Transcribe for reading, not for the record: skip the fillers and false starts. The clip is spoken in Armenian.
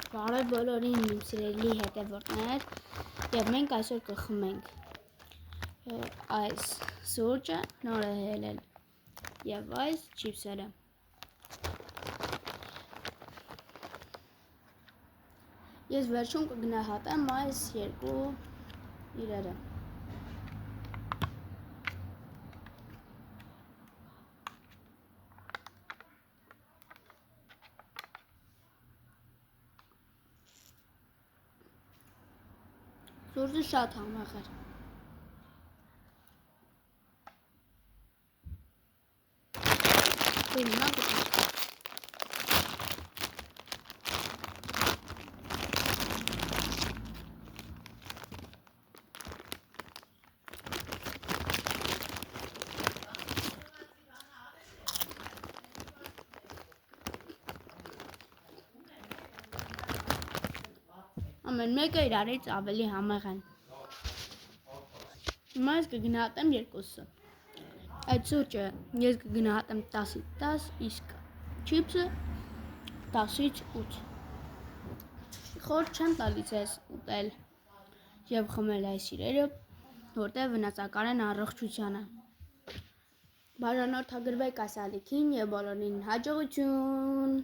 Բարև բոլորին իմ սիրելի հետևորդներ, եւ մենք այսօր կխմենք այս սուրճը, նոր է ելել, եւ այս չիփսերը։ Ես վերջում կգնահատեմ այս երկու իրերը։ Սուրճը շատ համեղ էր։ Հիմա գտնենք։ Ամեն մեկը իրարից ավելի համեղ են։ Հիմա ես կգնահատեմ երկուսը։ Այդ սուրճը ես կգնահատեմ 10-ից 10, իսկ չիփսը 10-ից 8։ Խորտ չեմ տալիս ես ուտել եւ խմել այս իրերը, որտեղ վնասակար են առողջությանը։ Բաժանորդագրվեք այս ալիքին եւ բոլորին հաջողություն։